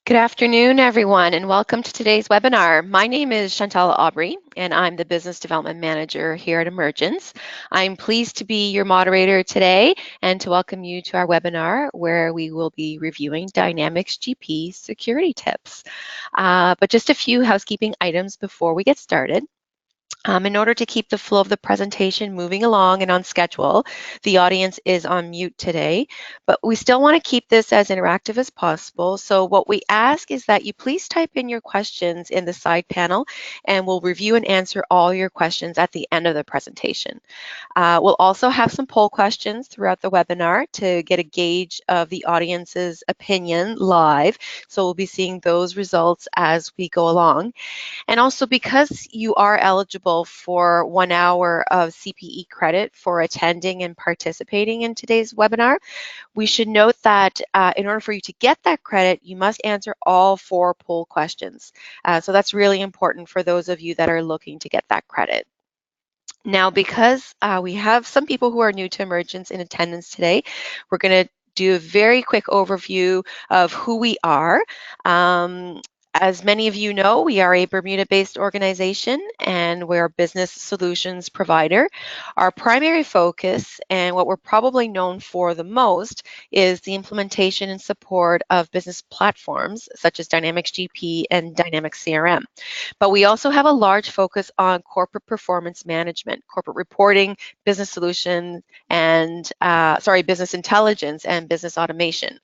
Good afternoon, everyone, and welcome to today's webinar. My name is Chantal Aubry, and I'm the Business Development Manager here at Emergence. I'm pleased to be your moderator today and to welcome you to our webinar where we will be reviewing Dynamics GP security tips. But just a few housekeeping items before we get started. In order to keep the flow of the presentation moving along and on schedule, the audience is on mute today, but we still want to keep this as interactive as possible. So what we ask is that you please type in your questions in the side panel, and we'll review and answer all your questions at the end of the presentation. We'll also have some poll questions throughout the webinar to get a gauge of the audience's opinion live. So we'll be seeing those results as we go along. And also, because you are eligible for 1 hour of CPE credit for attending and participating in today's webinar, we should note that in order for you to get that credit, you must answer all 4 poll questions. So that's really important for those of you that are looking to get that credit. Now, because we have some people who are new to Emergence in attendance today, we're going to do a very quick overview of who we are. As many of you know, we are a Bermuda-based organization and we're a business solutions provider. Our primary focus and what we're probably known for the most is the implementation and support of business platforms such as Dynamics GP and Dynamics CRM. But we also have a large focus on corporate performance management, corporate reporting, business solution, and business intelligence and business automation.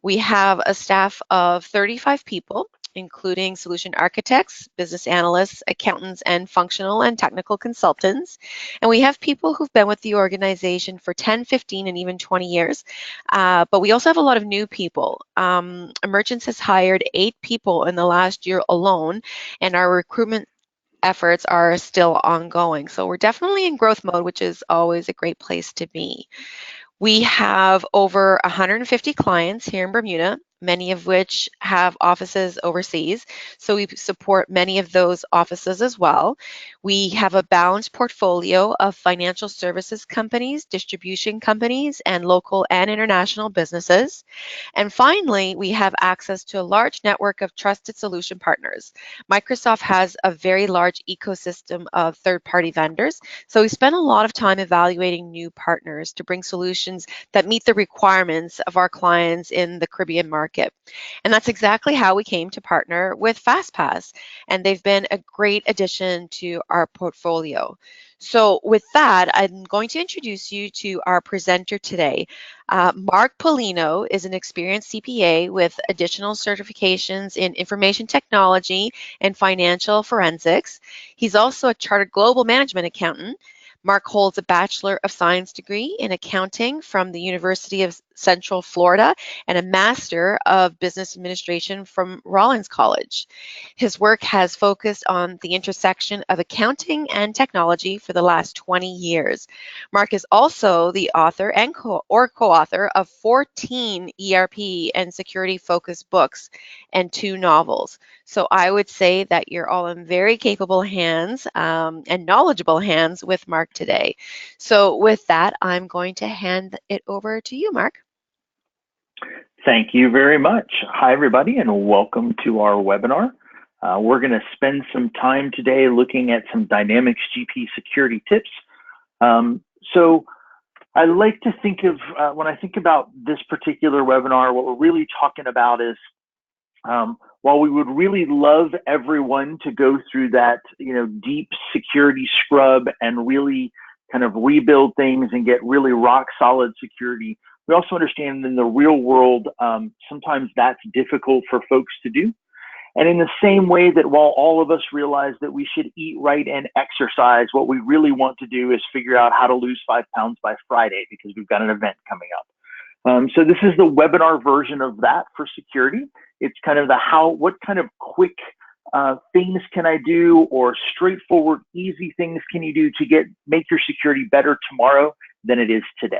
We have a staff of 35 people, including solution architects, business analysts, accountants, and functional and technical consultants. And we have people who've been with the organization for 10, 15, and even 20 years. But we also have a lot of new people. Emergence has hired 8 people in the last year alone, and our recruitment efforts are still ongoing. So we're definitely in growth mode, which is always a great place to be. We have over 150 clients here in Bermuda, many of which have offices overseas. So we support many of those offices as well. We have a balanced portfolio of financial services companies, distribution companies, and local and international businesses. And finally, we have access to a large network of trusted solution partners. Microsoft has a very large ecosystem of third-party vendors, so we spend a lot of time evaluating new partners to bring solutions that meet the requirements of our clients in the Caribbean market. And that's exactly how we came to partner with Fastpath, and they've been a great addition to our portfolio. So with that, I'm going to introduce you to our presenter today. Mark Polino is an experienced CPA with additional certifications in information technology and financial forensics. He's also a chartered global management accountant. Mark holds a Bachelor of Science degree in accounting from the University of Central Florida and a Master of Business Administration from Rollins College. His work has focused on the intersection of accounting and technology for the last 20 years. Mark is also the author and co-author of 14 ERP and security-focused books and 2 novels. So I would say that you're all in very capable hands and knowledgeable hands with Mark today. So with that, I'm going to hand it over to you, Mark. Thank you very much. Hi, everybody, and welcome to our webinar. We're going to spend some time today looking at some Dynamics GP security tips. So I like to think of, when I think about this particular webinar, what we're really talking about is, while we would really love everyone to go through that, deep security scrub and really kind of rebuild things and get really rock solid security, we also understand in the real world, sometimes that's difficult for folks to do. And in the same way that while all of us realize that we should eat right and exercise, what we really want to do is figure out how to lose 5 pounds by Friday because we've got an event coming up. So this is the webinar version of that for security. It's kind of what kind of quick things can I do, or straightforward, easy things can you do to make your security better tomorrow than it is today.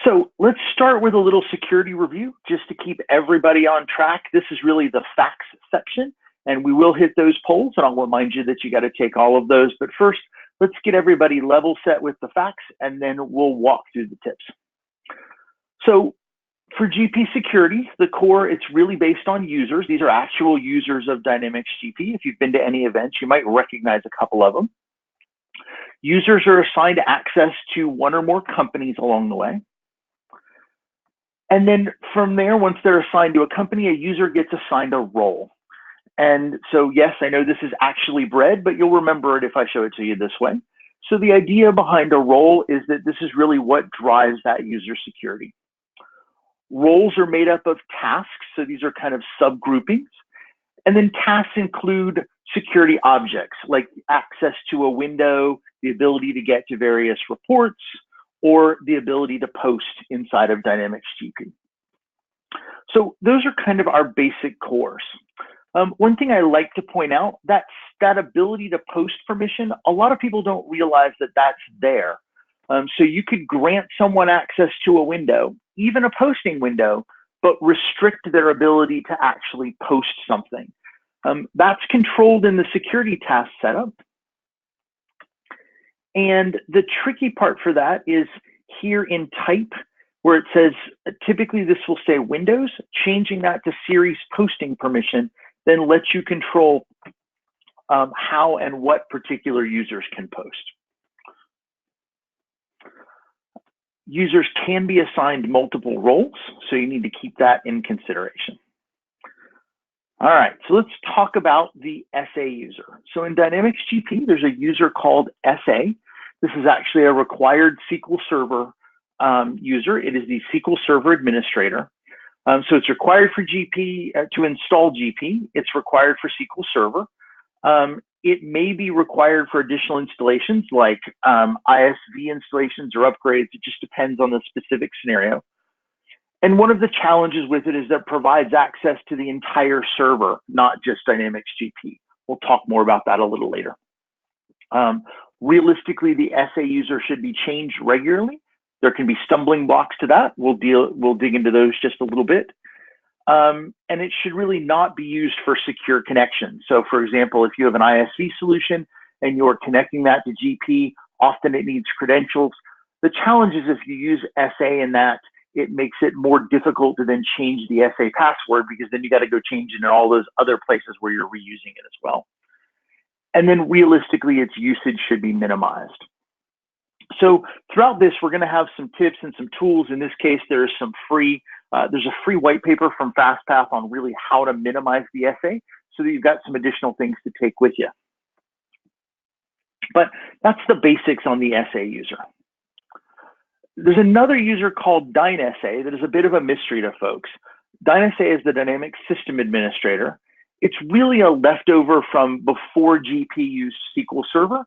So let's start with a little security review just to keep everybody on track. This is really the facts section, and we will hit those polls, and I'll remind you that you got to take all of those. But first, let's get everybody level set with the facts, and then we'll walk through the tips. So For GP security, the core, it's really based on users. These are actual users of Dynamics GP. If you've been to any events, you might recognize a couple of them. Users are assigned access to one or more companies along the way. And then from there, once they're assigned to a company, a user gets assigned a role. And so, yes, I know this is actually bread, but you'll remember it if I show it to you this way. So the idea behind a role is that this is really what drives that user security. Roles are made up of tasks, so these are kind of subgroupings. And then tasks include security objects, like access to a window, the ability to get to various reports, or the ability to post inside of Dynamics GP. So those are kind of our basic cores. One thing I like to point out, that ability to post permission, a lot of people don't realize that that's there. So you could grant someone access to a window, even a posting window, but restrict their ability to actually post something. That's controlled in the security task setup. And the tricky part for that is here in type, where it says, typically this will say Windows, changing that to series posting permission, then lets you control how and what particular users can post. Users can be assigned multiple roles, so you need to keep that in consideration. All right, so let's talk about the SA user. So in Dynamics GP, there's a user called SA. This is actually a required SQL Server user. It is the SQL Server administrator. So it's required for GP to install GP. It's required for SQL Server. It may be required for additional installations like ISV installations or upgrades. It just depends on the specific scenario. And one of the challenges with it is that it provides access to the entire server, not just Dynamics GP. We'll talk more about that a little later. Realistically, the SA user should be changed regularly. There can be stumbling blocks to that. We'll dig into those just a little bit. And it should really not be used for secure connections. So for example, if you have an ISV solution and you're connecting that to GP, often it needs credentials. The challenge is if you use SA in that, it makes it more difficult to then change the SA password, because then you got to go change it in all those other places where you're reusing it as well. And then realistically, its usage should be minimized. So throughout this, we're going to have some tips and some tools. In this case, there's a free white paper from Fastpath on really how to minimize the SA, so that you've got some additional things to take with you. But that's the basics on the SA user. There's another user called DynSA that is a bit of a mystery to folks. DynSA is the Dynamics System Administrator. It's really a leftover from before GP used SQL Server.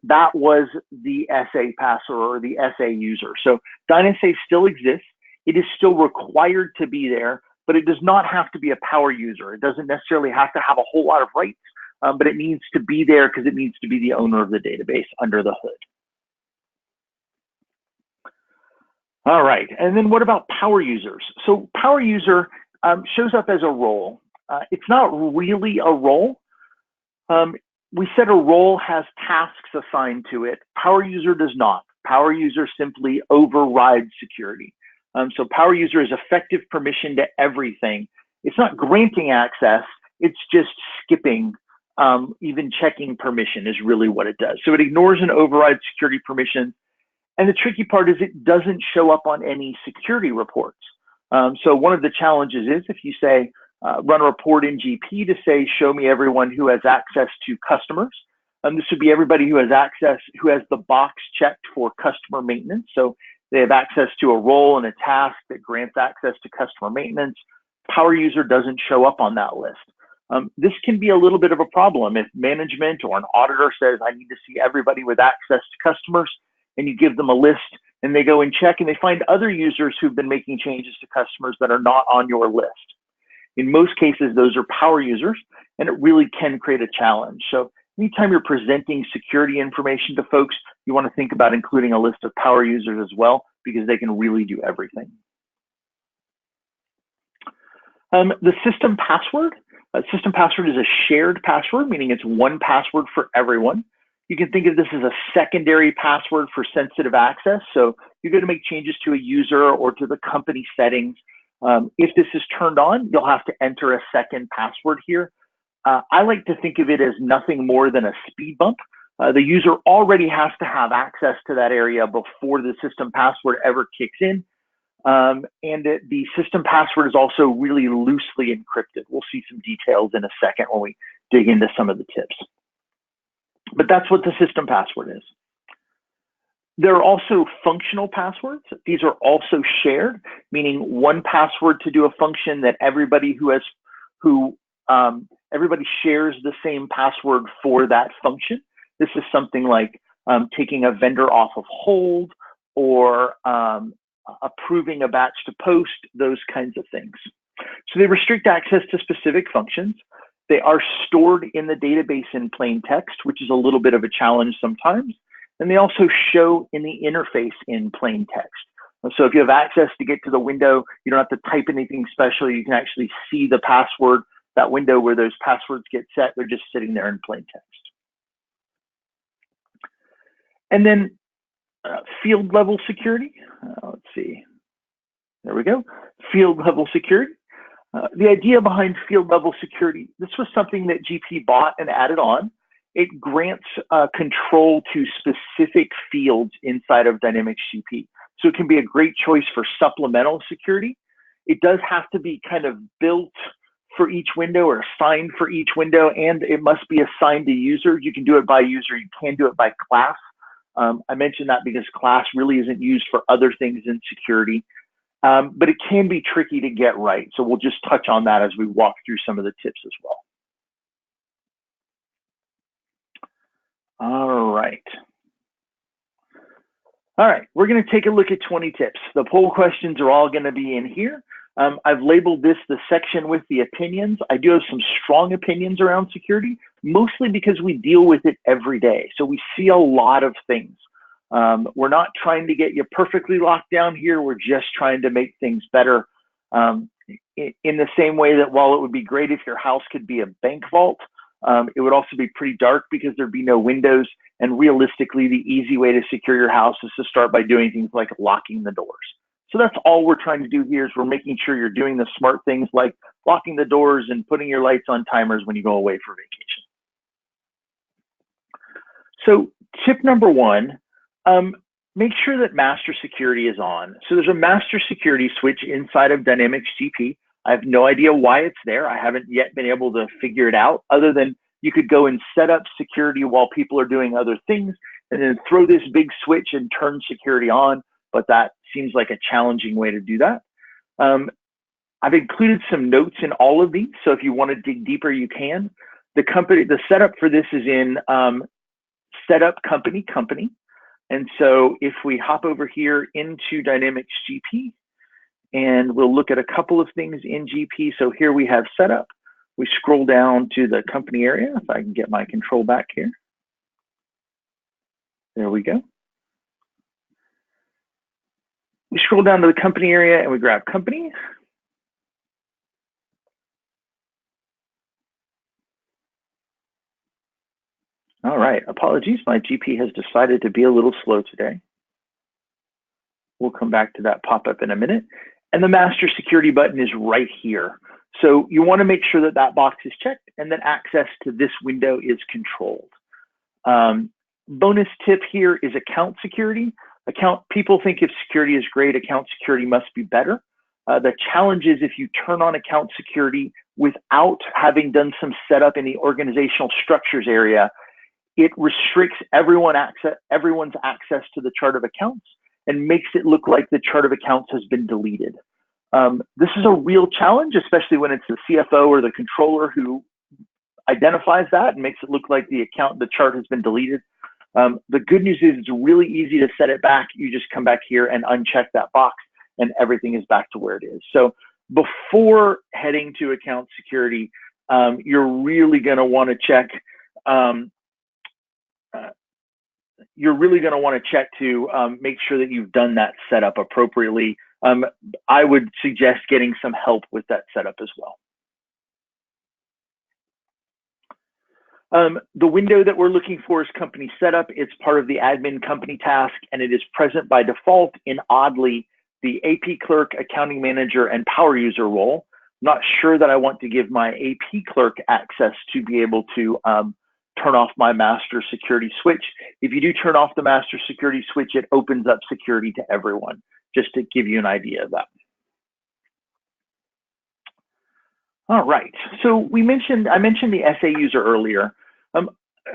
That was the SA passer or the SA user. So DynSA still exists. It is still required to be there, but it does not have to be a power user. It doesn't necessarily have to have a whole lot of rights, but it needs to be there because it needs to be the owner of the database under the hood. All right, and then what about power users? So power user shows up as a role. It's not really a role. We said a role has tasks assigned to it. Power user does not. Power user simply overrides security. So power user is effective permission to everything. It's not granting access, it's just skipping, even checking permission is really what it does. So it ignores and overrides security permission. And the tricky part is it doesn't show up on any security reports. So one of the challenges is if you say, run a report in GP to say, show me everyone who has access to customers. This would be everybody who has access, who has the box checked for customer maintenance. So they have access to a role and a task that grants access to customer maintenance. Power user doesn't show up on that list. This can be a little bit of a problem if management or an auditor says, I need to see everybody with access to customers, and you give them a list and they go and check and they find other users who've been making changes to customers that are not on your list. In most cases, those are power users, and it really can create a challenge. So anytime you're presenting security information to folks, you want to think about including a list of power users as well, because they can really do everything. The system password. System password is a shared password, meaning it's one password for everyone. You can think of this as a secondary password for sensitive access. So you're going to make changes to a user or to the company settings. If this is turned on, you'll have to enter a second password here. I like to think of it as nothing more than a speed bump. The user already has to have access to that area before the system password ever kicks in. And the system password is also really loosely encrypted. We'll see some details in a second when we dig into some of the tips. But that's what the system password is. There are also functional passwords. These are also shared, meaning one password to do a function that everybody everybody shares the same password for that function. This is something like taking a vendor off of hold or approving a batch to post, those kinds of things. So they restrict access to specific functions. They are stored in the database in plain text, which is a little bit of a challenge sometimes. And they also show in the interface in plain text. So if you have access to get to the window, you don't have to type anything special. You can actually see the password, that window where those passwords get set. They're just sitting there in plain text. And then field level security. Let's see. There we go. Field level security. The idea behind field level security, this was something that GP bought and added on. It grants control to specific fields inside of Dynamics GP. So it can be a great choice for supplemental security. It does have to be kind of built for each window or assigned for each window, and it must be assigned to user. You can do it by user. You can do it by class. I mentioned that because class really isn't used for other things in security, but it can be tricky to get right. So we'll just touch on that as we walk through some of the tips as well. All right, we're going to take a look at 20 tips. The poll questions are all going to be in here. I've labeled this the section with the opinions. I do have some strong opinions around security, mostly because we deal with it every day. So we see a lot of things. We're not trying to get you perfectly locked down here. We're just trying to make things better. In the same way that while it would be great if your house could be a bank vault, it would also be pretty dark because there'd be no windows. And realistically, the easy way to secure your house is to start by doing things like locking the doors. So that's all we're trying to do here is we're making sure you're doing the smart things like locking the doors and putting your lights on timers when you go away for vacation. So tip number one, make sure that master security is on. So there's a master security switch inside of Dynamics GP. I have no idea why it's there. I haven't yet been able to figure it out, other than you could go and set up security while people are doing other things and then throw this big switch and turn security on, but that seems like a challenging way to do that. I've included some notes in all of these, so if you want to dig deeper, you can. The setup for this is in setup company. And so if we hop over here into Dynamics GP, and we'll look at a couple of things in GP. So here we have setup. We scroll down to the company area. If I can get my control back here. There we go. We scroll down to the company area and we grab company. All right, apologies. My GP has decided to be a little slow today. We'll come back to that pop-up in a minute. And the master security button is right here. So you want to make sure that that box is checked and that access to this window is controlled. Bonus tip here is account security. People think if security is great, account security must be better. The challenge is if you turn on account security without having done some setup in the organizational structures area, it restricts everyone's access to the chart of accounts and makes it look like the chart of accounts has been deleted. This is a real challenge, especially when it's the CFO or the controller who identifies that and makes it look like the chart has been deleted. The good news is it's really easy to set it back. You just come back here and uncheck that box and everything is back to where it is. So before heading to account security, you're really going to want to check to make sure that you've done that setup appropriately. I would suggest getting some help with that setup as well. The window that we're looking for is company setup. It's part of the admin company task, and it is present by default in oddly the AP clerk, accounting manager, and power user role. I'm not sure that I want to give my AP clerk access to be able to turn off my master security switch. If you do turn off the master security switch, it opens up security to everyone, just to give you an idea of that. All right, so I mentioned the SA user earlier.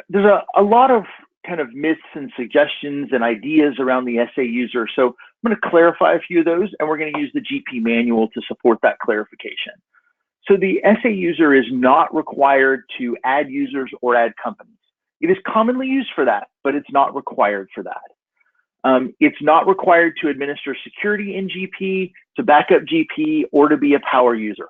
There's a lot of kind of myths and suggestions and ideas around the SA user. So I'm going to clarify a few of those, and we're going to use the GP manual to support that clarification. So the SA user is not required to add users or add companies. It is commonly used for that, but it's not required for that. It's not required to administer security in GP, to back up GP, or to be a power user.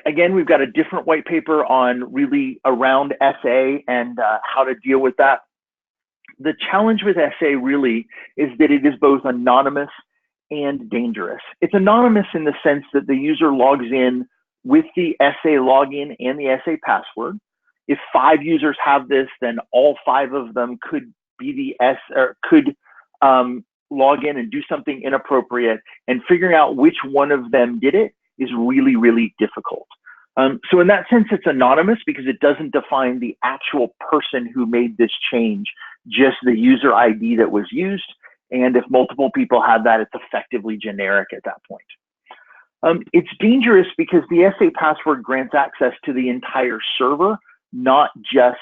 Again, we've got a different white paper on really around SA and how to deal with that. The challenge with SA really is that it is both anonymous and dangerous. It's anonymous in the sense that the user logs in with the SA login and the SA password. If 5 users have this, then all 5 of them could be log in and do something inappropriate, and figuring out which one of them did it is really, really difficult. So in that sense, it's anonymous because it doesn't define the actual person who made this change, just the user ID that was used. And if multiple people have that, it's effectively generic at that point. It's dangerous because the SA password grants access to the entire server, not just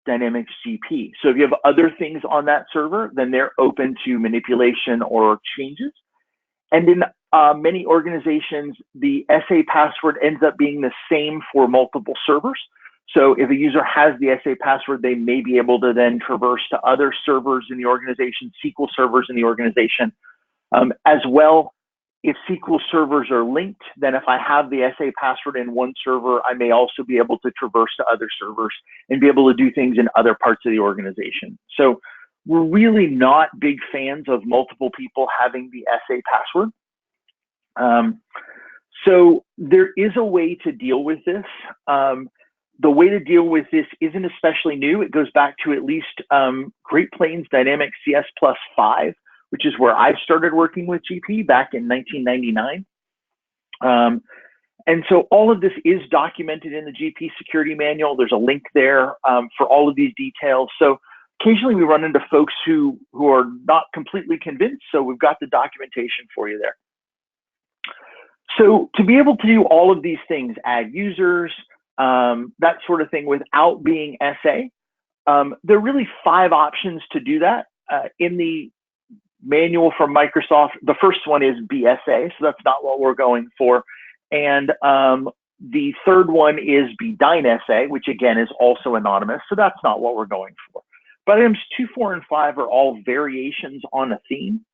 Dynamics GP. So if you have other things on that server, then they're open to manipulation or changes. And in many organizations, the SA password ends up being the same for multiple servers. So if a user has the SA password, they may be able to then traverse to other servers in the organization, SQL servers in the organization. As well, if SQL servers are linked, then if I have the SA password in one server, I may also be able to traverse to other servers and be able to do things in other parts of the organization. So we're really not big fans of multiple people having the SA password. So there is a way to deal with this. The way to deal with this isn't especially new. It goes back to at least Great Plains Dynamics CS Plus 5, which is where I started working with GP back in 1999. And so all of this is documented in the GP security manual. There's a link there for all of these details. So occasionally we run into folks who are not completely convinced. So we've got the documentation for you there. So to be able to do all of these things, add users, that sort of thing without being SA, there are really 5 options to do that. In the manual from Microsoft, the first one is BSA, so that's not what we're going for. And the third one is BDynSA, which again is also anonymous, so that's not what we're going for. But items 2, 4, and 5 are all variations on a theme.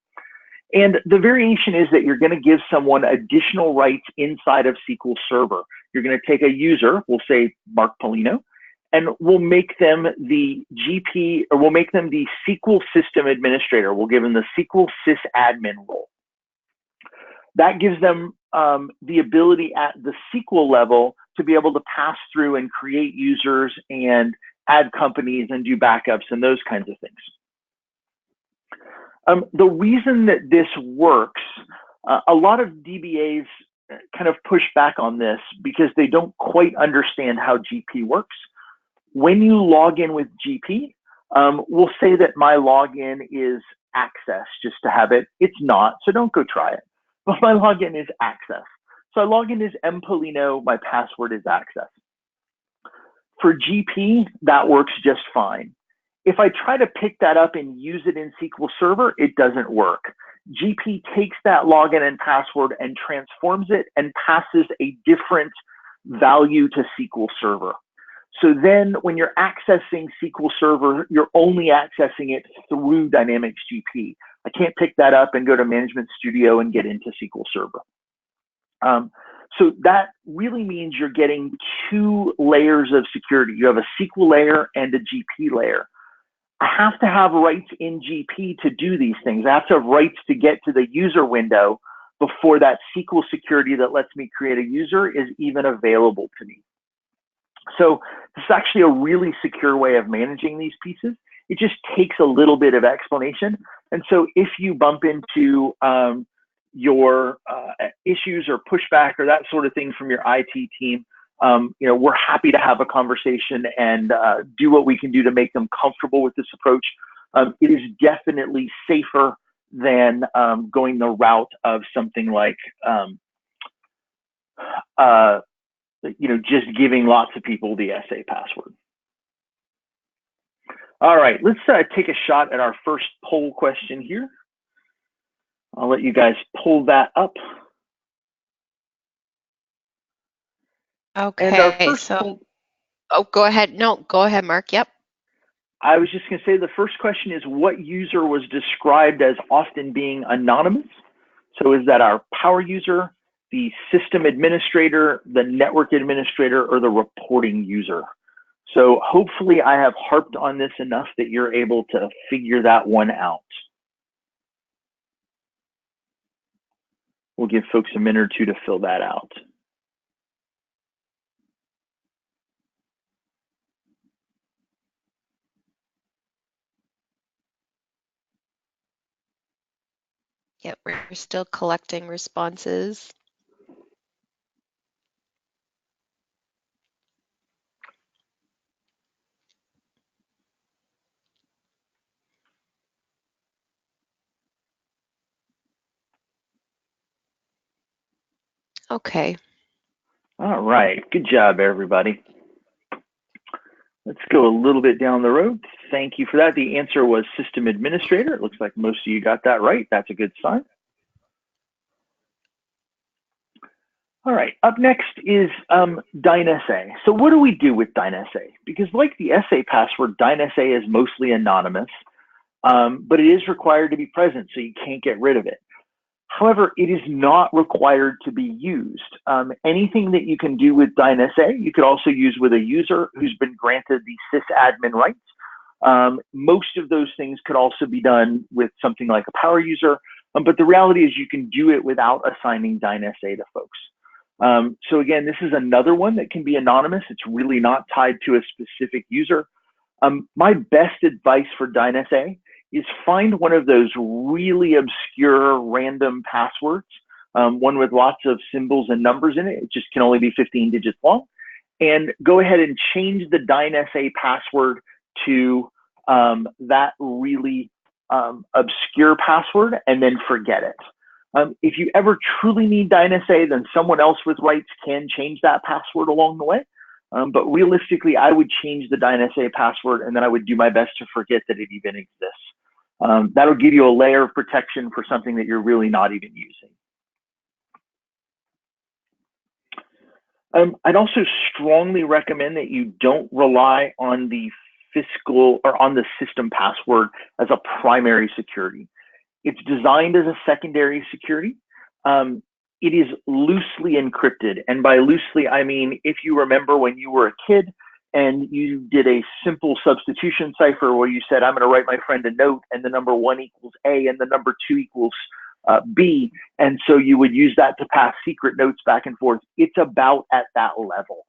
And the variation is that you're going to give someone additional rights inside of SQL Server. You're going to take a user, we'll say Mark Polino, and we'll make them the GP, or we'll make them the SQL System Administrator. We'll give them the SQL sysadmin role. That gives them the ability at the SQL level to be able to pass through and create users and add companies and do backups and those kinds of things. The reason that this works, a lot of DBAs kind of push back on this because they don't quite understand how GP works. When you log in with GP, we'll say that my login is access just to have it. It's not, so don't go try it. But my login is access. So I log in as mpolino, my password is access. For GP, that works just fine. If I try to pick that up and use it in SQL Server, it doesn't work. GP takes that login and password and transforms it and passes a different value to SQL Server. So then when you're accessing SQL Server, you're only accessing it through Dynamics GP. I can't pick that up and go to Management Studio and get into SQL Server. So that really means you're getting 2 layers of security. You have a SQL layer and a GP layer. I have to have rights in GP to do these things. I have to have rights to get to the user window before that SQL security that lets me create a user is even available to me. So this is actually a really secure way of managing these pieces. It just takes a little bit of explanation. And so if you bump into your issues or pushback or that sort of thing from your IT team, we're happy to have a conversation and do what we can do to make them comfortable with this approach. It is definitely safer than going the route of something like, just giving lots of people the SA password. All right, let's take a shot at our first poll question here. I'll let you guys pull that up. Okay, and our first poll... Oh, go ahead. No, go ahead, Mark. Yep. I was just going to say the first question is, what user was described as often being anonymous? So is that our power user, the system administrator, the network administrator, or the reporting user? So hopefully I have harped on this enough that you're able to figure that one out. We'll give folks a minute or two to fill that out. Yep, we're still collecting responses. Okay. All right, good job, everybody. Let's go a little bit down the road. Thank you for that. The answer was system administrator. It looks like most of you got that right. That's a good sign. All right, up next is DynSA. So what do we do with DynSA? Because like the SA password, DynSA is mostly anonymous, but it is required to be present, so you can't get rid of it. However, it is not required to be used. Anything that you can do with DynSA, you could also use with a user who's been granted the sysadmin rights. Most of those things could also be done with something like a power user, but the reality is you can do it without assigning DynSA to folks. So again, this is another one that can be anonymous. It's really not tied to a specific user. My best advice for DynSA is find one of those really obscure random passwords, one with lots of symbols and numbers in it. It just can only be 15 digits long. And go ahead and change the DynSA password to that really obscure password and then forget it. If you ever truly need DynSA, then someone else with rights can change that password along the way. But realistically, I would change the DynSA password and then I would do my best to forget that it even exists. That'll give you a layer of protection for something that you're really not even using. I'd also strongly recommend that you don't rely on the fiscal or on the system password as a primary security. It's designed as a secondary security. It is loosely encrypted. And by loosely, I mean, if you remember when you were a kid and you did a simple substitution cipher where you said, I'm going to write my friend a note and the number 1 equals A and the number 2 equals B. And so you would use that to pass secret notes back and forth. It's about at that level.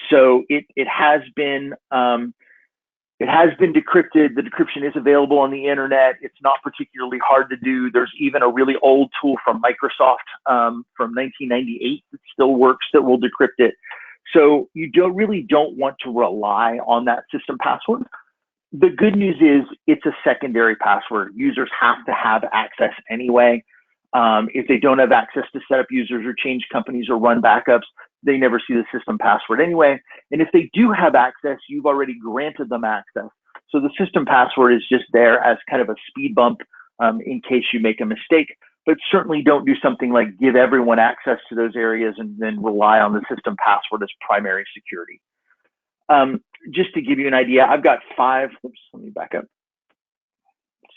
So it has been decrypted. The decryption is available on the internet. It's not particularly hard to do. There's even a really old tool from Microsoft from 1998 that still works that will decrypt it. So you really don't want to rely on that system password. The good news is it's a secondary password. Users have to have access anyway. If they don't have access to set up users or change companies or run backups, they never see the system password anyway. And if they do have access, you've already granted them access. So the system password is just there as kind of a speed bump in case you make a mistake, but certainly don't do something like give everyone access to those areas and then rely on the system password as primary security. Just to give you an idea, I've got 5, oops, let me back up.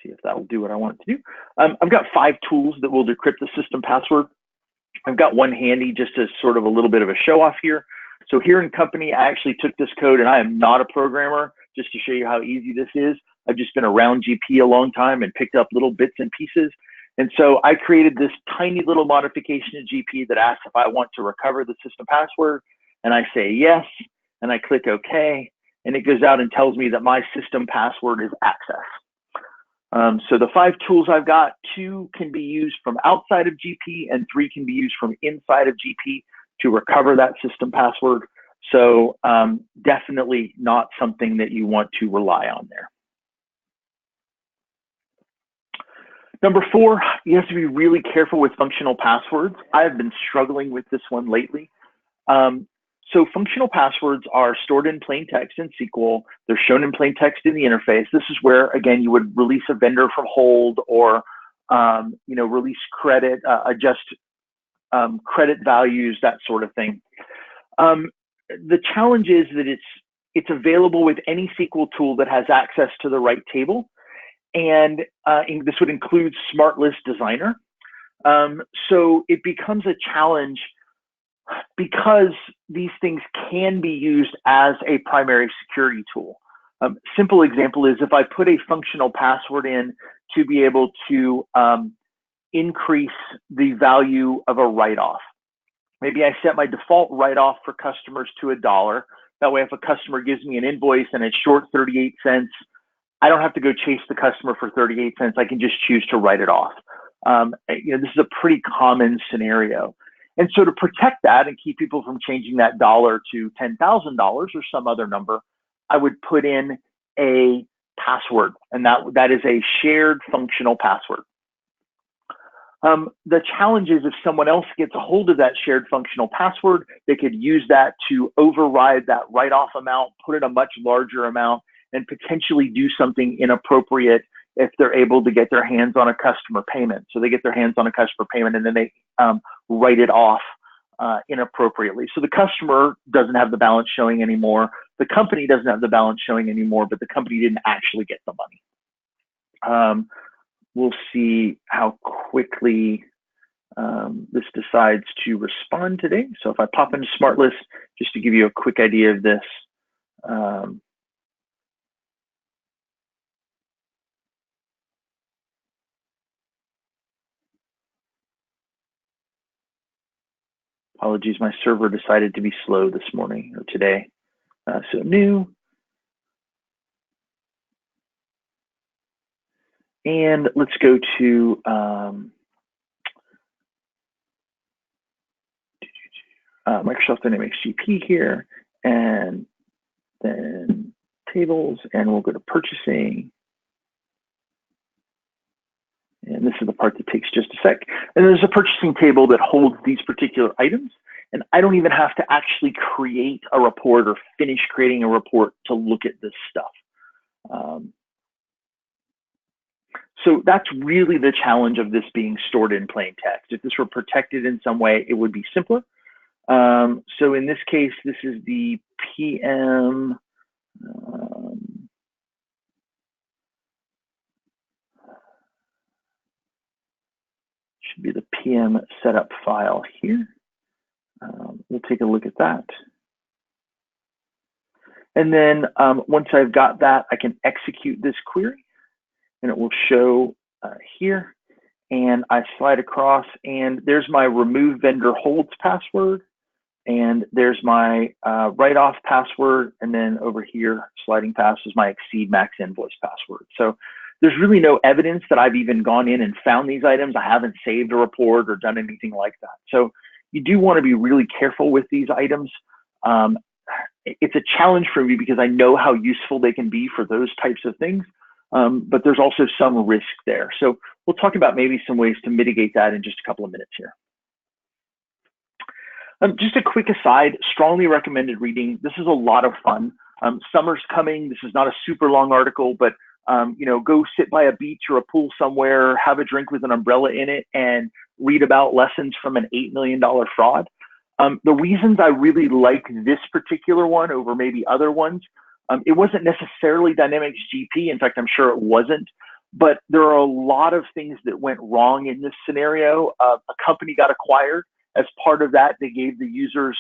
See if that will do what I want it to do. I've got 5 tools that will decrypt the system password. I've got one handy just as sort of a little bit of a show off here. So here in company, I actually took this code and I am not a programmer, just to show you how easy this is. I've just been around GP a long time and picked up little bits and pieces. And so I created this tiny little modification to GP that asks if I want to recover the system password. And I say yes, and I click OK. And it goes out and tells me that my system password is access. So the 5 tools I've got, 2 can be used from outside of GP and 3 can be used from inside of GP to recover that system password. So definitely not something that you want to rely on there. Number 4, you have to be really careful with functional passwords. I've been struggling with this one lately. So functional passwords are stored in plain text in SQL. They're shown in plain text in the interface. This is where, again, you would release a vendor from hold or, release credit, adjust credit values, that sort of thing. The challenge is that it's available with any SQL tool that has access to the right table. And this would include Smart List Designer. So it becomes a challenge because these things can be used as a primary security tool. Simple example is if I put a functional password in to be able to increase the value of a write-off. Maybe I set my default write-off for customers to $1. That way, if a customer gives me an invoice and it's short 38 cents, I don't have to go chase the customer for 38 cents. I can just choose to write it off. This is a pretty common scenario. And so to protect that and keep people from changing that dollar to $10,000 or some other number, I would put in a password, and that is a shared functional password. The challenge is if someone else gets a hold of that shared functional password, they could use that to override that write-off amount, put in a much larger amount, and potentially do something inappropriate if they're able to get their hands on a customer payment. So they get their hands on a customer payment and then they write it off inappropriately. So the customer doesn't have the balance showing anymore. The company doesn't have the balance showing anymore, but the company didn't actually get the money. We'll see how quickly this decides to respond today. So if I pop into Smart List, just to give you a quick idea of this, apologies, my server decided to be slow this morning or today. So new. And let's go to Microsoft Dynamics GP here, and then tables, and we'll go to purchasing. And this is the part that takes just a sec. And there's a purchasing table that holds these particular items. And I don't even have to actually create a report or finish creating a report to look at this stuff. So that's really the challenge of this being stored in plain text. If this were protected in some way, it would be simpler. So in this case, this is the PM. Should be the PM setup file here. We'll take a look at that. And then once I've got that, I can execute this query and it will show here. And I slide across and there's my remove vendor holds password. And there's my write-off password. And then over here, sliding past is my exceed max invoice password. So there's really no evidence that I've even gone in and found these items. I haven't saved a report or done anything like that. So you do want to be really careful with these items. It's a challenge for me because I know how useful they can be for those types of things, but there's also some risk there. So we'll talk about maybe some ways to mitigate that in just a couple of minutes here. Just a quick aside, strongly recommended reading. This is a lot of fun. Summer's coming. This is not a super long article, but go sit by a beach or a pool somewhere, have a drink with an umbrella in it, and read about lessons from an $8 million fraud. The reasons I really like this particular one over maybe other ones, it wasn't necessarily Dynamics GP. In fact, I'm sure it wasn't, but there are a lot of things that went wrong in this scenario. A company got acquired. As part of that, they gave the users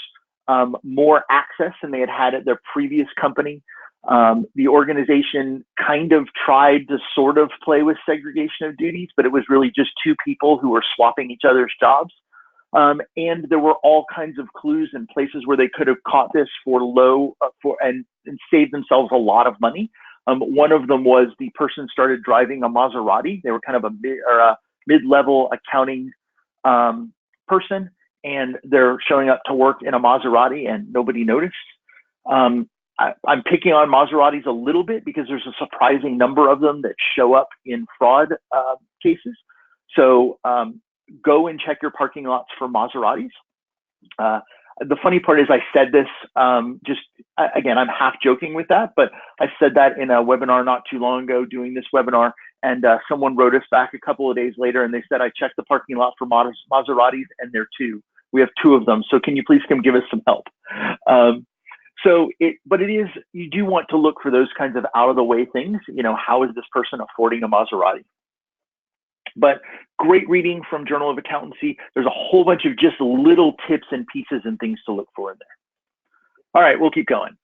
more access than they had had at their previous company. The organization kind of tried to sort of play with segregation of duties, but it was really just 2 people who were swapping each other's jobs. And there were all kinds of clues and places where they could have caught this for low and saved themselves a lot of money. One of them was the person started driving a Maserati. They were kind of a mid-level accounting person, and they're showing up to work in a Maserati and nobody noticed. I'm picking on Maseratis a little bit because there's a surprising number of them that show up in fraud cases. So go and check your parking lots for Maseratis. The funny part is I said this again, I'm half joking with that, but I said that in a webinar not too long ago doing this webinar, and someone wrote us back a couple of days later and they said, I checked the parking lot for Maseratis and there are two. We have two of them. So can you please come give us some help? But you do want to look for those kinds of out of the way things. You know, how is this person affording a Maserati? But great reading from Journal of Accountancy. There's a whole bunch of just little tips and pieces and things to look for in there. All right, we'll keep going.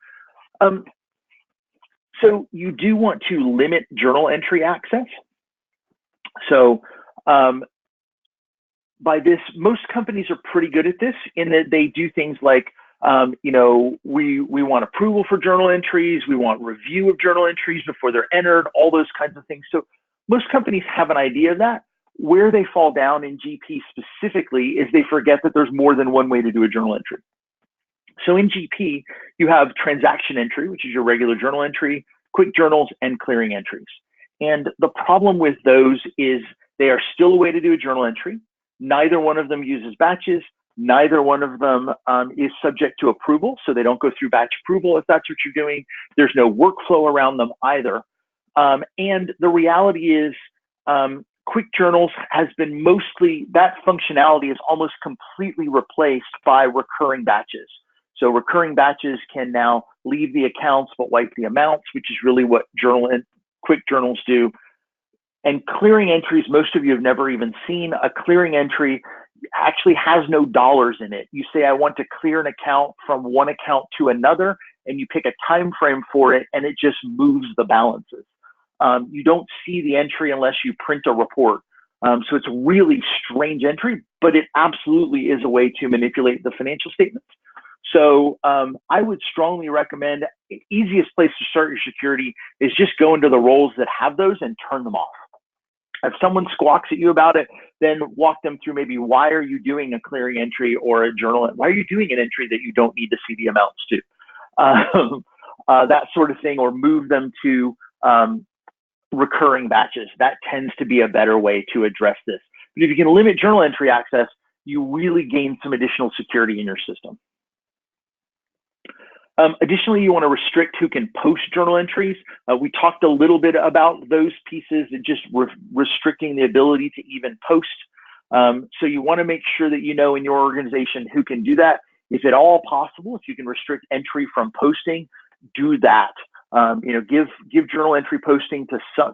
So you do want to limit journal entry access. So by this, most companies are pretty good at this in that they do things like, you know, we want approval for journal entries, we want review of journal entries before they're entered, all those kinds of things. So most companies have an idea of that. Where they fall down in GP specifically is they forget that there's more than one way to do a journal entry. So in GP, you have transaction entry, which is your regular journal entry, quick journals, and clearing entries. And the problem with those is they are still a way to do a journal entry. Neither one of them uses batches. Neither one of them is subject to approval, so they don't go through batch approval if that's what you're doing. There's no workflow around them either. And the reality is quick journals has been mostly, that functionality is almost completely replaced by recurring batches. So recurring batches can now leave the accounts but wipe the amounts, which is really what quick journals do. And clearing entries, most of you have never even seen. A clearing entry actually has no dollars in it. You say, I want to clear an account from one account to another, and you pick a time frame for it, and it just moves the balances. You don't see the entry unless you print a report. So it's a really strange entry, but it absolutely is a way to manipulate the financial statements. So I would strongly recommend the easiest place to start your security is just go into the roles that have those and turn them off. If someone squawks at you about it, then walk them through maybe why are you doing a clearing entry or a journal? Why are you doing an entry that you don't need to see the amounts to? That sort of thing, or move them to recurring batches. That tends to be a better way to address this. But if you can limit journal entry access, you really gain some additional security in your system. Additionally, you want to restrict who can post journal entries. We talked a little bit about those pieces and just restricting the ability to even post. So you want to make sure that you know in your organization who can do that. If at all possible, if you can restrict entry from posting, do that. You know, give journal entry posting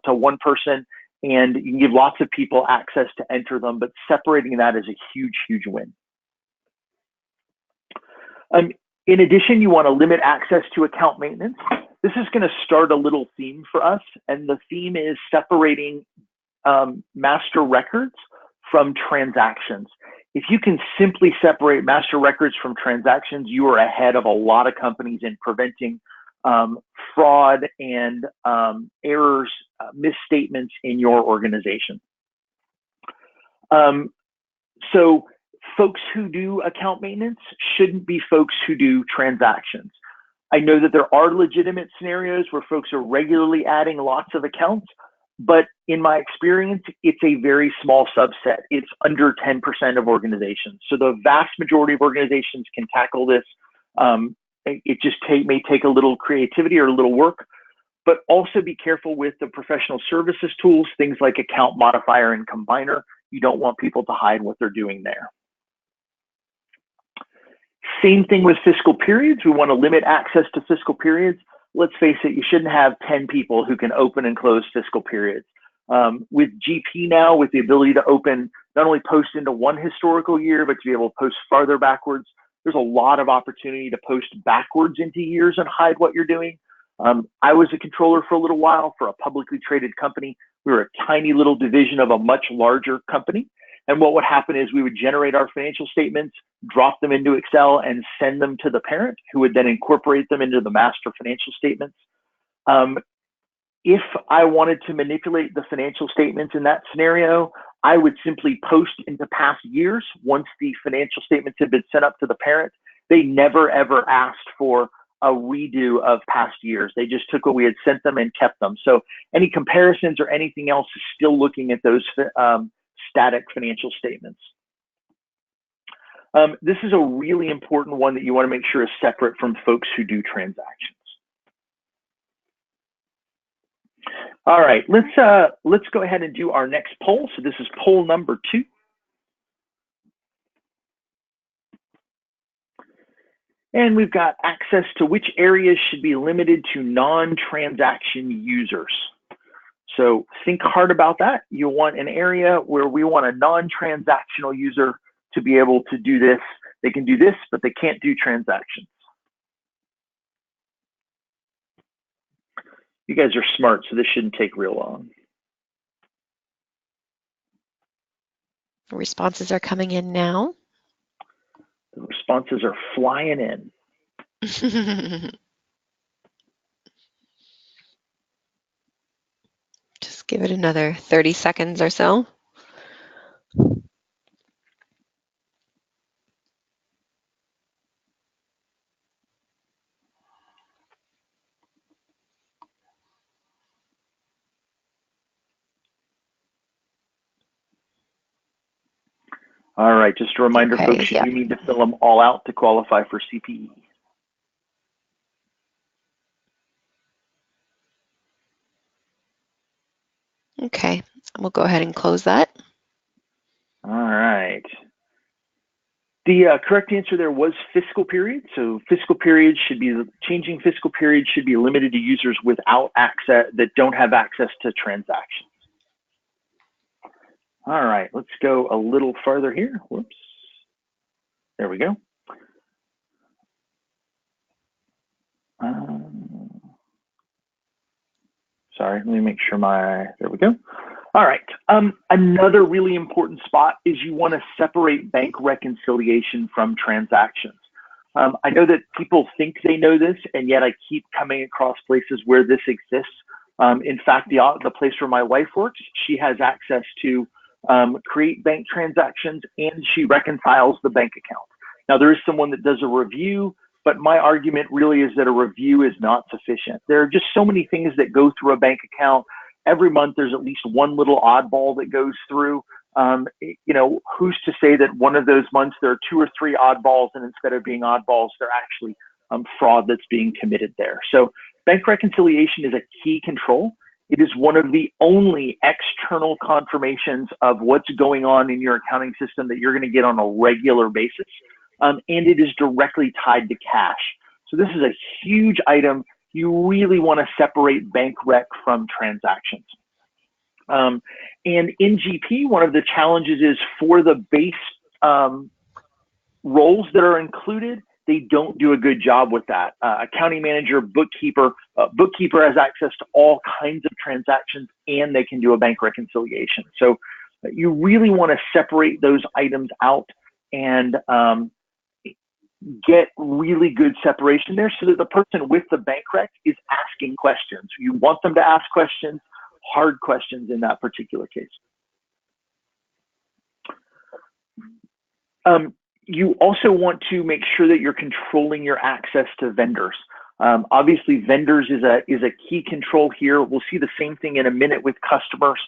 to one person, and you can give lots of people access to enter them, but separating that is a huge, huge win. In addition, you want to limit access to account maintenance. This is going to start a little theme for us, and the theme is separating master records from transactions. If you can simply separate master records from transactions, you are ahead of a lot of companies in preventing fraud and errors, misstatements in your organization. So folks who do account maintenance shouldn't be folks who do transactions. I know that there are legitimate scenarios where folks are regularly adding lots of accounts, but in my experience, it's a very small subset. It's under 10% of organizations. So the vast majority of organizations can tackle this. It just may take a little creativity or a little work, but also be careful with the professional services tools, things like account modifier and combiner. You don't want people to hide what they're doing there. Same thing with fiscal periods. We want to limit access to fiscal periods. Let's face it, you shouldn't have 10 people who can open and close fiscal periods. With GP now, with the ability to open, not only post into one historical year, but to be able to post farther backwards, there's a lot of opportunity to post backwards into years and hide what you're doing. I was a controller for a little while for a publicly traded company. We were a tiny little division of a much larger company. And what would happen is we would generate our financial statements, drop them into Excel, and send them to the parent, who would then incorporate them into the master financial statements. If I wanted to manipulate the financial statements in that scenario, I would simply post into past years. Once the financial statements had been sent up to the parent, they never ever asked for a redo of past years. They just took what we had sent them and kept them. So any comparisons or anything else is still looking at those static financial statements. This is a really important one that you want to make sure is separate from folks who do transactions. All right, let's go ahead and do our next poll. So this is poll number 2. And we've got access to which areas should be limited to non-transaction users. So think hard about that. You want an area where we want a non-transactional user to be able to do this. They can do this, but they can't do transactions. You guys are smart, so this shouldn't take real long. Responses are coming in now. The responses are flying in. Just give it another 30 seconds or so. All right, just a reminder, folks, you do need to fill them all out to qualify for CPE. Okay, we'll go ahead and close that. All right. The correct answer there was fiscal period. So fiscal period should be, changing fiscal period should be limited to users without access, that don't have access to transactions. All right, let's go a little farther here. Whoops. There we go. Sorry, let me make sure there we go. All right, another really important spot is you want to separate bank reconciliation from transactions. I know that people think they know this, and yet I keep coming across places where this exists. In fact, the place where my wife works, she has access to create bank transactions, and she reconciles the bank account. Now, there is someone that does a review, but my argument really is that a review is not sufficient. There are just so many things that go through a bank account. Every month, there's at least one little oddball that goes through. You know, who's to say that one of those months there are 2 or 3 oddballs, and instead of being oddballs, they're actually fraud that's being committed there. So bank reconciliation is a key control. It is one of the only external confirmations of what's going on in your accounting system that you're going to get on a regular basis. And it is directly tied to cash. So this is a huge item. You really want to separate bank rec from transactions. And in GP, one of the challenges is for the base roles that are included, they don't do a good job with that. Accounting manager, bookkeeper has access to all kinds of transactions, and they can do a bank reconciliation. So you really want to separate those items out and get really good separation there so that the person with the bank rec is asking questions. You want them to ask questions, hard questions in that particular case. You also want to make sure that you're controlling your access to vendors. Obviously, vendors is a key control here. We'll see the same thing in a minute with customers,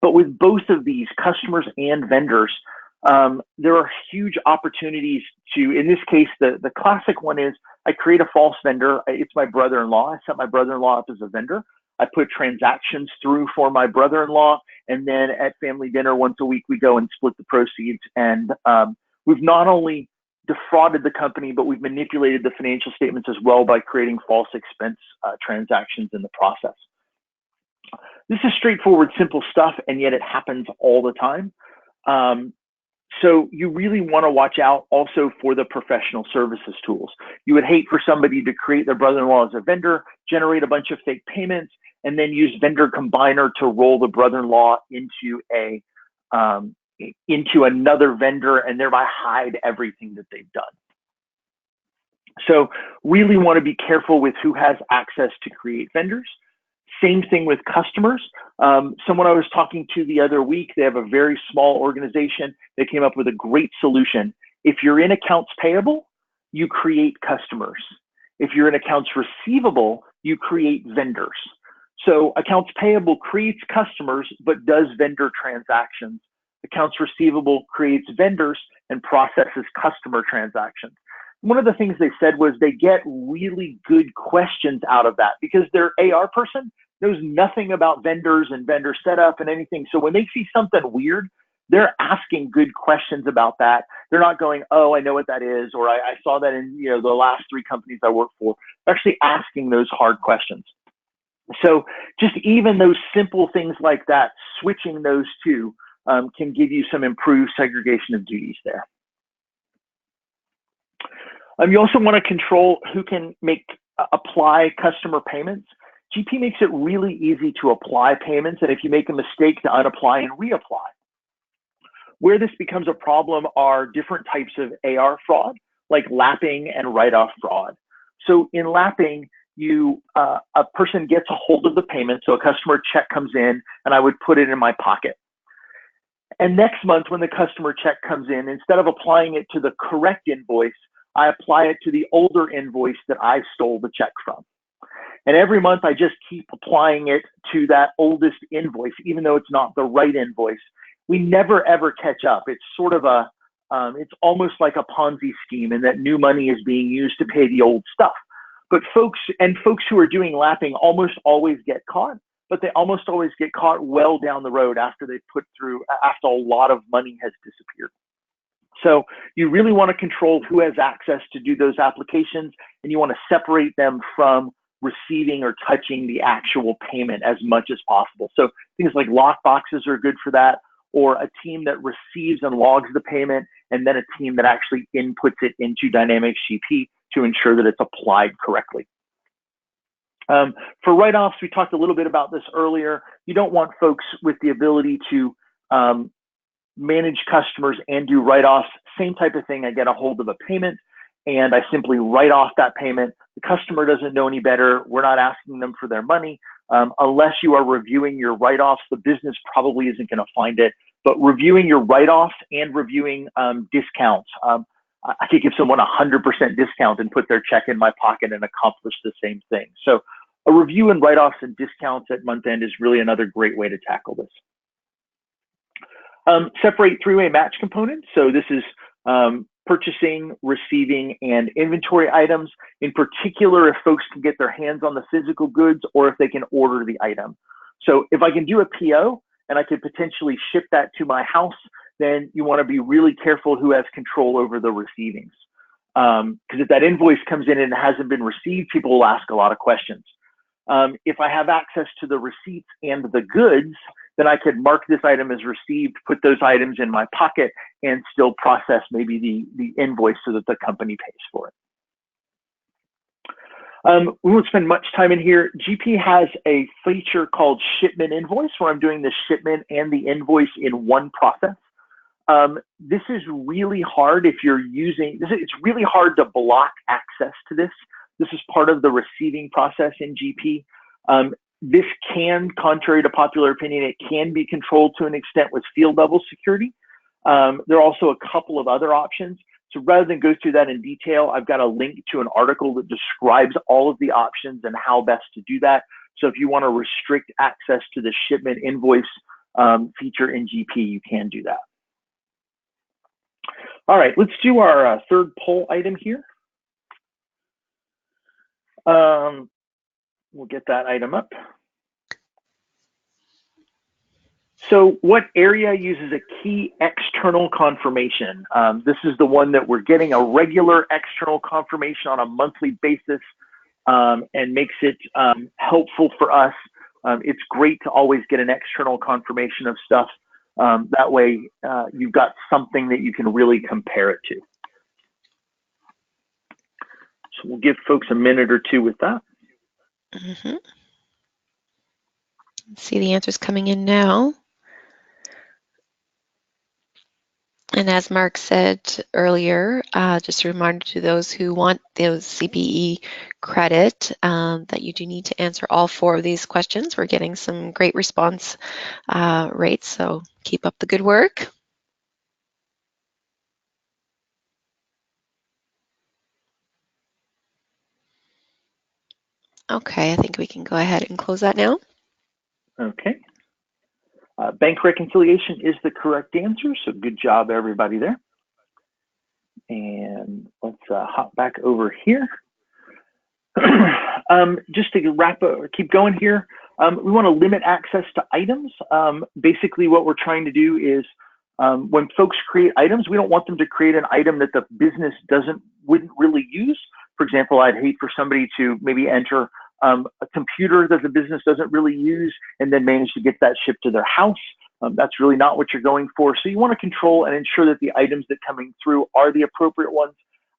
but with both of these, customers and vendors, there are huge opportunities to, in this case, the classic one is I create a false vendor. It's my brother-in-law. I set my brother-in-law up as a vendor. I put transactions through for my brother-in-law, and then at family dinner once a week, we go and split the proceeds. And we've not only defrauded the company, but we've manipulated the financial statements as well by creating false expense transactions in the process. This is straightforward, simple stuff, and yet it happens all the time. So you really want to watch out also for the professional services tools. You would hate for somebody to create their brother-in-law as a vendor, generate a bunch of fake payments, and then use vendor combiner to roll the brother-in-law into another vendor and thereby hide everything that they've done. So really want to be careful with who has access to create vendors. Same thing with customers. Someone I was talking to the other week, they have a very small organization. They came up with a great solution. If you're in accounts payable, you create customers. If you're in accounts receivable, you create vendors. So accounts payable creates customers, but does vendor transactions. Accounts receivable creates vendors and processes customer transactions. One of the things they said was they get really good questions out of that because their AR person knows nothing about vendors and vendor setup and anything. So when they see something weird, they're asking good questions about that. They're not going, oh, I know what that is, or I saw that in the last 3 companies I worked for. They're actually asking those hard questions. So just even those simple things like that, switching those two can give you some improved segregation of duties there. You also want to control who can apply customer payments. GP makes it really easy to apply payments, and if you make a mistake, to unapply and reapply. Where this becomes a problem are different types of AR fraud, like lapping and write-off fraud. So in lapping, a person gets a hold of the payment, so a customer check comes in, and I would put it in my pocket. And next month, when the customer check comes in, instead of applying it to the correct invoice, I apply it to the older invoice that I stole the check from. And every month, I just keep applying it to that oldest invoice, even though it's not the right invoice. We never, ever catch up. It's sort of it's almost like a Ponzi scheme in that new money is being used to pay the old stuff. But folks who are doing lapping almost always get caught, but they almost always get caught well down the road after after a lot of money has disappeared. So you really want to control who has access to do those applications, and you want to separate them from receiving or touching the actual payment as much as possible. So things like lock boxes are good for that, or a team that receives and logs the payment, and then a team that actually inputs it into Dynamics GP to ensure that it's applied correctly. For write-offs, we talked a little bit about this earlier. You don't want folks with the ability to manage customers and do write-offs. Same type of thing. I get a hold of a payment and I simply write off that payment. The customer doesn't know any better. We're not asking them for their money. Unless you are reviewing your write-offs, the business probably isn't going to find it. But reviewing your write-offs and reviewing discounts, I could give someone 100% discount and put their check in my pocket and accomplish the same thing. So a review and write-offs and discounts at month end is really another great way to tackle this. Separate three-way match components. So this is purchasing, receiving, and inventory items. In particular, if folks can get their hands on the physical goods or if they can order the item. So if I can do a PO and I could potentially ship that to my house, then you want to be really careful who has control over the receivings. Because if that invoice comes in and it hasn't been received, people will ask a lot of questions. If I have access to the receipts and the goods, then I could mark this item as received, put those items in my pocket, and still process maybe the invoice so that the company pays for it. We won't spend much time in here. GP has a feature called shipment invoice where I'm doing the shipment and the invoice in one process. This is really hard if you're using, it's really hard to block access to this. This is part of the receiving process in GP. This can, contrary to popular opinion, it can be controlled to an extent with field level security. There are also a couple of other options. So rather than go through that in detail, I've got a link to an article that describes all of the options and how best to do that. So if you want to restrict access to the shipment invoice feature in GP, you can do that. All right, let's do our third poll item here. We'll get that item up. So what area uses a key external confirmation? This is the one that we're getting a regular external confirmation on a monthly basis and makes it helpful for us. It's great to always get an external confirmation of stuff. That way you've got something that you can really compare it to. So we'll give folks a minute or two with that. Mm-hmm. See the answers coming in now. And as Mark said earlier, just a reminder to those who want those CPE credit that you do need to answer all 4 of these questions. We're getting some great response rates, so keep up the good work. Okay, I think we can go ahead and close that now. Okay. Bank reconciliation is the correct answer, so good job, everybody there. And let's hop back over here. Just to wrap up, keep going here, we want to limit access to items. Basically, what we're trying to do is when folks create items, we don't want them to create an item that the business wouldn't really use. For example, I'd hate for somebody to maybe enter a computer that the business doesn't really use and then manage to get that shipped to their house. That's really not what you're going for. So you want to control and ensure that the items that are coming through are the appropriate ones.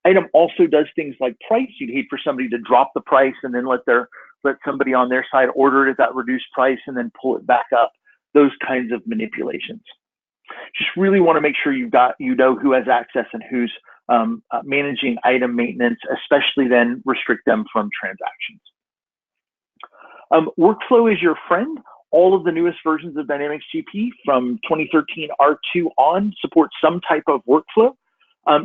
Item also does things like price. You'd hate for somebody to drop the price and then let somebody on their side order it at that reduced price and then pull it back up. Those kinds of manipulations. Just really want to make sure you know who has access and who's managing item maintenance, especially then restrict them from transactions. Workflow is your friend. All of the newest versions of Dynamics GP from 2013 R2 on support some type of workflow.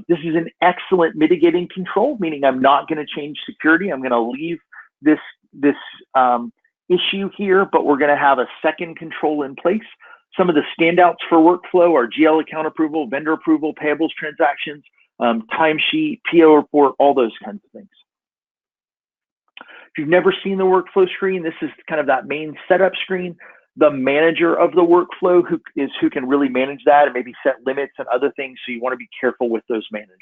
This is an excellent mitigating control, meaning I'm not going to change security. I'm going to leave this issue here, but we're going to have a second control in place. Some of the standouts for workflow are GL account approval, vendor approval, payables transactions, timesheet, PO report, all those kinds of things. If you've never seen the workflow screen, this is kind of that main setup screen. The manager of the workflow who can really manage that and maybe set limits and other things. So you want to be careful with those managers.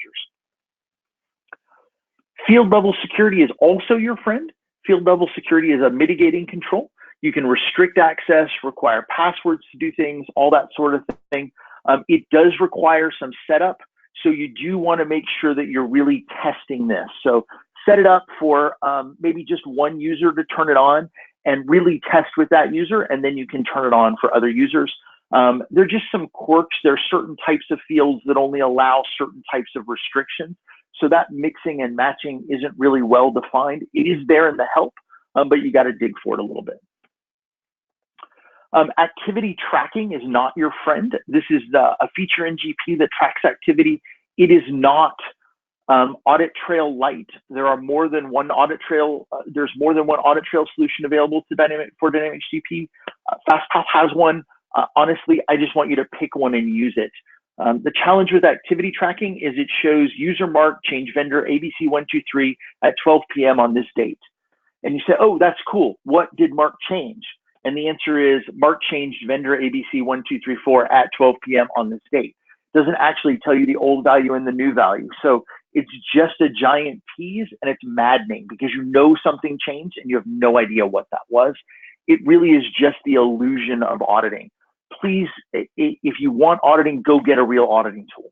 Field level security is also your friend. Field level security is a mitigating control. You can restrict access, require passwords to do things, all that sort of thing. It does require some setup. So you do want to make sure that you're really testing this. So set it up for maybe just one user to turn it on and really test with that user, and then you can turn it on for other users. There are just some quirks. There are certain types of fields that only allow certain types of restrictions. So that mixing and matching isn't really well defined. It is there in the help, but you got to dig for it a little bit. Activity tracking is not your friend. This is a feature in GP that tracks activity. It is not audit trail light. There are more than one audit trail. There's more than one audit trail solution available to Dynamics GP. Fastpath has one. Honestly, I just want you to pick one and use it. The challenge with activity tracking is it shows user Mark change vendor ABC123 at 12 p.m. on this date. And you say, oh, that's cool. What did Mark change? And the answer is Mark changed vendor ABC1234 at 12 p.m. on this date. Doesn't actually tell you the old value and the new value. So it's just a giant tease, and it's maddening because you know something changed and you have no idea what that was. It really is just the illusion of auditing. Please, if you want auditing, go get a real auditing tool.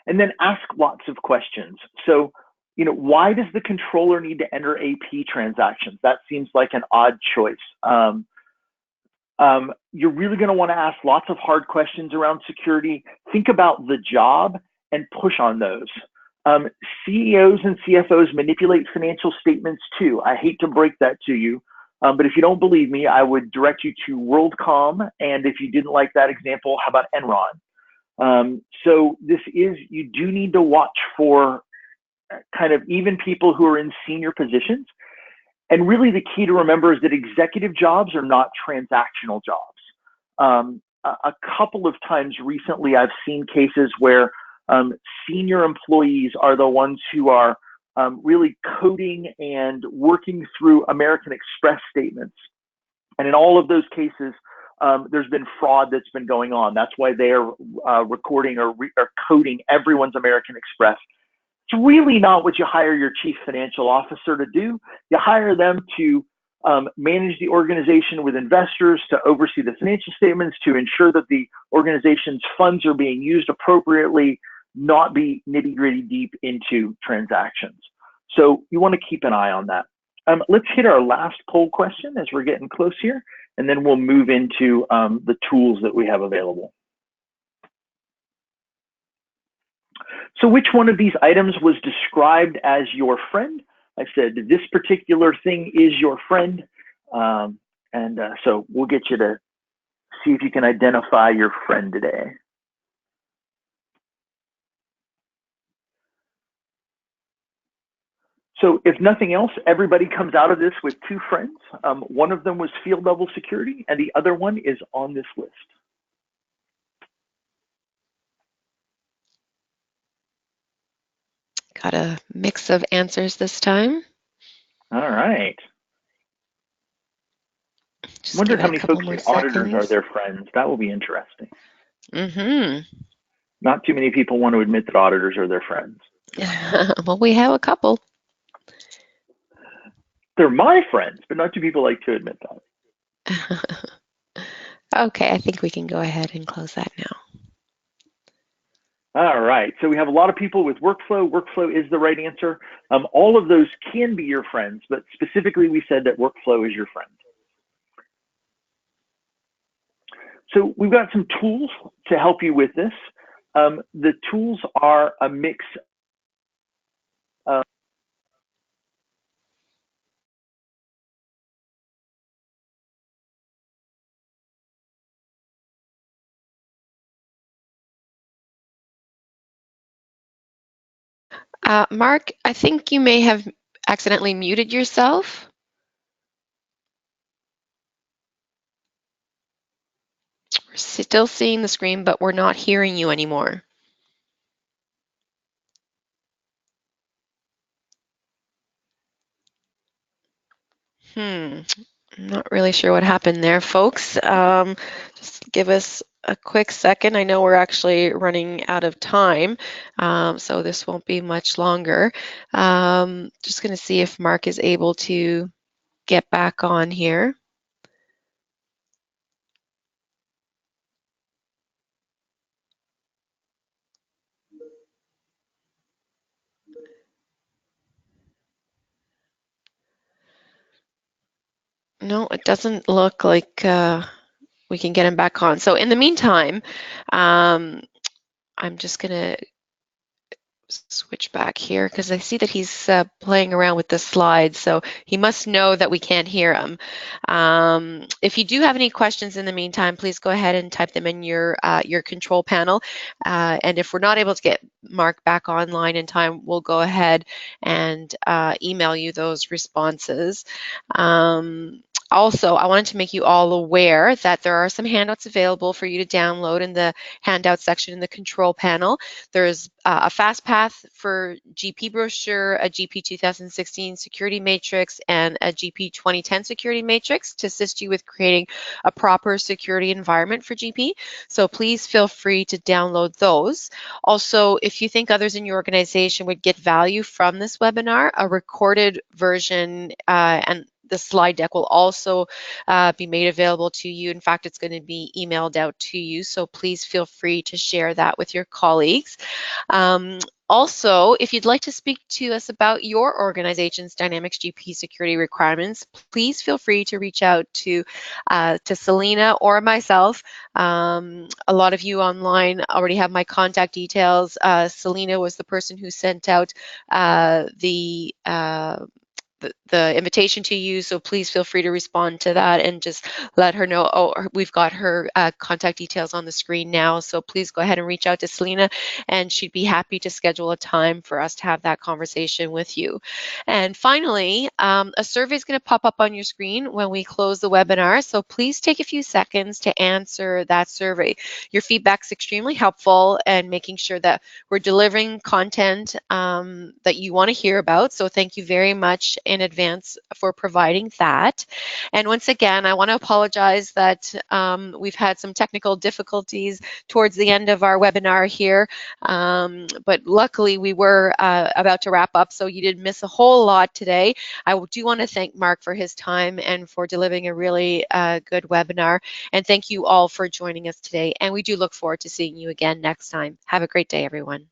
And then ask lots of questions. So, why does the controller need to enter AP transactions? That seems like an odd choice. You're really going to want to ask lots of hard questions around security. Think about the job and push on those. CEOs and CFOs manipulate financial statements too. I hate to break that to you, but if you don't believe me, I would direct you to WorldCom. And if you didn't like that example, how about Enron? So you do need to watch for kind of even people who are in senior positions. And really the key to remember is that executive jobs are not transactional jobs. A couple of times recently, I've seen cases where senior employees are the ones who are really coding and working through American Express statements. And in all of those cases, there's been fraud that's been going on. That's why they are recording or coding everyone's American Express. It's really not what you hire your chief financial officer to do. You hire them to manage the organization with investors, to oversee the financial statements, to ensure that the organization's funds are being used appropriately, not be nitty-gritty deep into transactions. So you want to keep an eye on that. Let's hit our last poll question as we're getting close here, and then we'll move into the tools that we have available. So which one of these items was described as your friend? I said, this particular thing is your friend. So we'll get you to see if you can identify your friend today. So if nothing else, everybody comes out of this with two friends. One of them was field level security and the other one is on this list. Got a mix of answers this time. All right. Just Wondered give it how a many couple folks more say auditors are seconds. their friends. That will be interesting. Mm-hmm. Not too many people want to admit that auditors are their friends. Well, we have a couple. They're my friends, but not too people like to admit that. Okay, I think we can go ahead and close that now. All right, so we have a lot of people with workflow. Workflow is the right answer. All of those can be your friends, but specifically we said that workflow is your friend. So we've got some tools to help you with this. The tools are a mix of Mark, I think you may have accidentally muted yourself. We're still seeing the screen, but we're not hearing you anymore. I'm not really sure what happened there, folks. Just give us a quick second. I know we're actually running out of time, so this won't be much longer. Just going to see if Mark is able to get back on here. No, it doesn't look like we can get him back on. So in the meantime, I'm just going to switch back here because I see that he's playing around with the slides, so he must know that we can't hear him. If you do have any questions in the meantime, please go ahead and type them in your control panel. And if we're not able to get Mark back online in time, we'll go ahead and email you those responses. Also, I wanted to make you all aware that there are some handouts available for you to download in the handout section in the control panel. There's a Fastpath for GP brochure, a GP 2016 security matrix, and a GP 2010 security matrix to assist you with creating a proper security environment for GP. So please feel free to download those. Also, if you think others in your organization would get value from this webinar, a recorded version and the slide deck will also be made available to you. In fact, it's going to be emailed out to you, so please feel free to share that with your colleagues. Also, if you'd like to speak to us about your organization's Dynamics GP security requirements, please feel free to reach out to Selena or myself. A lot of you online already have my contact details. Selena was the person who sent out the invitation to you, so please feel free to respond to that and just let her know. Oh, we've got her contact details on the screen now, so please go ahead and reach out to Selena and she'd be happy to schedule a time for us to have that conversation with you. And finally, a survey is going to pop up on your screen when we close the webinar, so please take a few seconds to answer that survey. Your feedback's extremely helpful in making sure that we're delivering content that you want to hear about, so thank you very much in advance for providing that. And once again, I want to apologize that we've had some technical difficulties towards the end of our webinar here, but luckily we were about to wrap up, so you didn't miss a whole lot today. I do want to thank Mark for his time and for delivering a really good webinar, and thank you all for joining us today, and we do look forward to seeing you again next time. Have a great day, everyone.